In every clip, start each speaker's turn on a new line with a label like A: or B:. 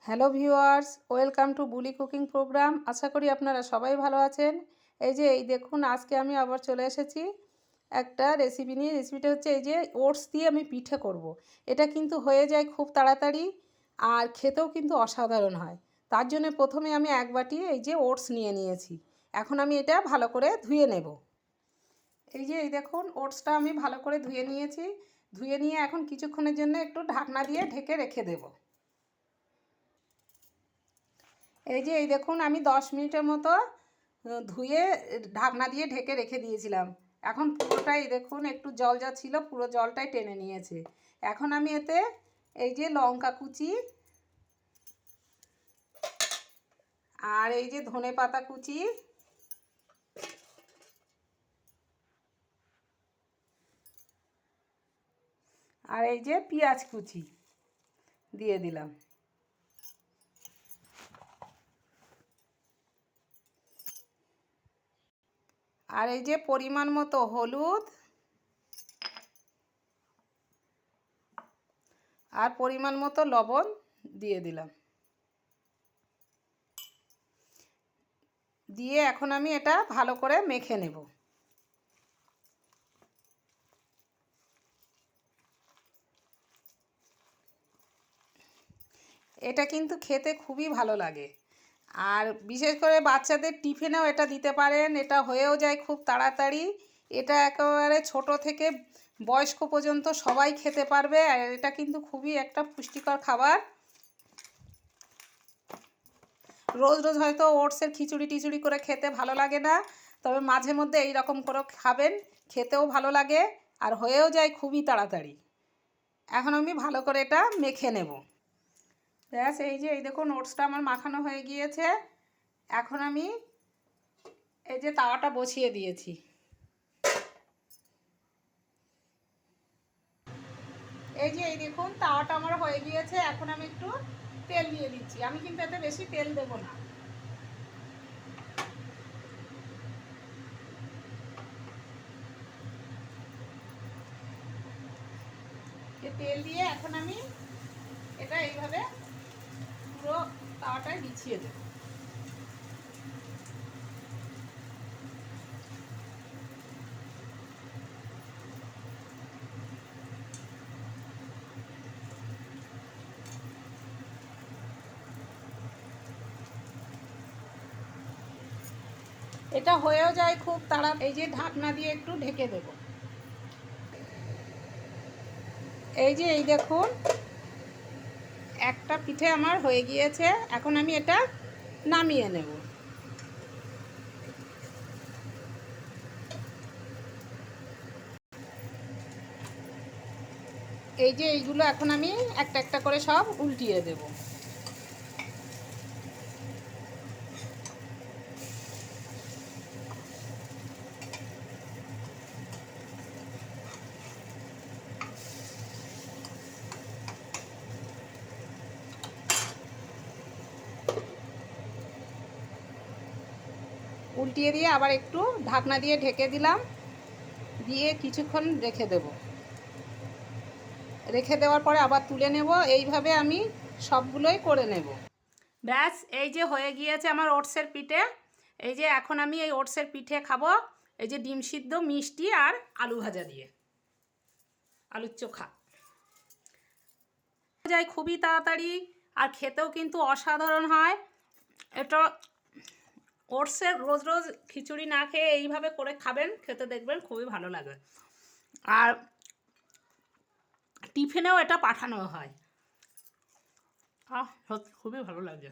A: Hello viewers, welcome to Buli cooking program. আশা করি আপনারা সবাই ভালো আছেন। এই দেখুন, আজকে আমি আবার চলে এসেছি একটা রেসিপি নিয়ে। রেসিপিটা হচ্ছে এই যে ওটস দিয়ে আমি পিঠে করব। এটা কিন্তু হয়ে যায় খুব তাড়াতাড়ি আর খেতেও কিন্তু অসাধারণ হয়। তার জন্য প্রথমে আমি এক বাটি এই যে ওটস নিয়ে নিয়েছি। এখন আমি এটা ভালো করে ধুয়ে নেব। এই দেখুন, ওটসটা আমি ভালো করে ধুয়ে নিয়েছি। ধুয়ে নিয়ে এখন কিছুক্ষণের জন্য একটু ঢাকনা দিয়ে ঢেকে রেখে দেবো। এই দেখুন, আমি 10 মিনিটের মতো ধুয়ে ঢাকনা দিয়ে ঢেকে রেখে দিয়েছিলাম। এখন পুরোটাই দেখুন, একটু জল যা ছিল পুরো জলটাই টেনে নিয়েছে। এখন আমি এতে এই যে লঙ্কা কুচি আর এই যে ধনে পাতা কুচি আর এই যে পেঁয়াজ কুচি দিয়ে দিলাম। আর এই যে পরিমাণ মতো হলুদ আর পরিমাণ মতো লবণ দিয়ে দিলাম। দিয়ে এখন আমি এটা ভালো করে মেখে নেব। এটা কিন্তু খেতে খুবই ভালো লাগে, আর বিশেষ করে বাচ্চাদের টিফিনেও এটা দিতে পারেন। এটা হয়েও যায় খুব তাড়াতাড়ি। এটা একেবারে ছোট থেকে বয়স্ক পর্যন্ত সবাই খেতে পারবে, আর এটা কিন্তু খুবই একটা পুষ্টিকর খাবার। রোজ রোজ হয়তো ওটসের খিচুড়ি টিচুড়ি করে খেতে ভালো লাগে না, তবে মাঝে মধ্যে এই রকম করে খাবেন, খেতেও ভালো লাগে আর হয়েও যায় খুবই তাড়াতাড়ি। এখন আমি ভালো করে এটা মেখে নেব। ব্যাস, এই দেখুন, ওটসটা আমার মাখানো হয়ে গিয়েছে। এখন আমি এই যে তাওয়াটা বসিয়ে দিয়েছি। এই দেখুন, তাওয়াটা আমার হয়ে গিয়েছে। এখন আমি একটু তেল দিয়ে দিচ্ছি। আমি কিন্তু এতে বেশি তেল দেব না। তেল দিয়ে এখন আমি এটা এইভাবে পুরো তাওয়াটায় বিছিয়ে দেব। এটা হয়েও যায় খুব তাড়া। এই যে ঢাকনা দিয়ে একটু ঢেকে দেব। এই দেখুন, একটা পিঠে আমার হয়ে গিয়েছে। এখন আমি এটা নামিয়ে নেব। এইগুলো এখন আমি একটা একটা করে সব উল্টিয়ে দেব। উল্টিয়ে দিয়ে আবার একটু ঢাকনা দিয়ে ঢেকে দিলাম। দিয়ে কিছুক্ষণ রেখে দেব। রেখে দেওয়ার পরে আবার তুলে নেব। এইভাবে আমি সবগুলোই করে নেব। ব্যাস, এই যে হয়ে গিয়েছে আমার ওটসের পিঠে। এই যে এখন আমি এই ওটসের পিঠে খাবো এই যে ডিম সিদ্ধ, মিষ্টি আর আলু ভাজা দিয়ে, আলুর চোখা। যায় খুবই তাড়াতাড়ি আর খেতেও কিন্তু অসাধারণ হয়। এটা ওটসের রোজ রোজ খিচুড়ি না খেয়ে এইভাবে করে খাবেন, খেতে দেখবেন খুবই ভালো লাগে। আর টিফিনেও এটা পাঠানো হয়। সত্যি খুবই ভালো লাগে।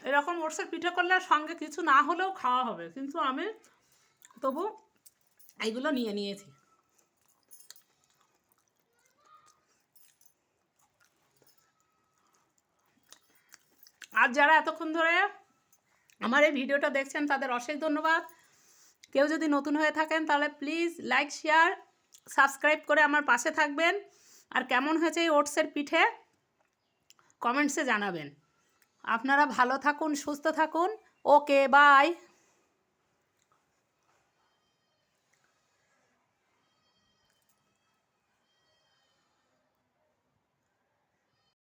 A: এরকম ওটসের পিঠে করলে সঙ্গে কিছু না হলেও খাওয়া হবে, কিন্তু আমি তবু এইগুলো নিয়ে নিয়েছি। আর যারা এতক্ষণ ধরে আমার এই ভিডিওটা দেখছেন তাদের অশেষ ধন্যবাদ। কেউ যদি নতুন হয়ে থাকেন তাহলে প্লিজ লাইক, শেয়ার, সাবস্ক্রাইব করে আমার পাশে থাকবেন। আর কেমন হয়েছে এই ওটসের পিঠে কমেন্টসে জানাবেন। আপনারা ভালো থাকুন, সুস্থ থাকুন। ওকে, বাই।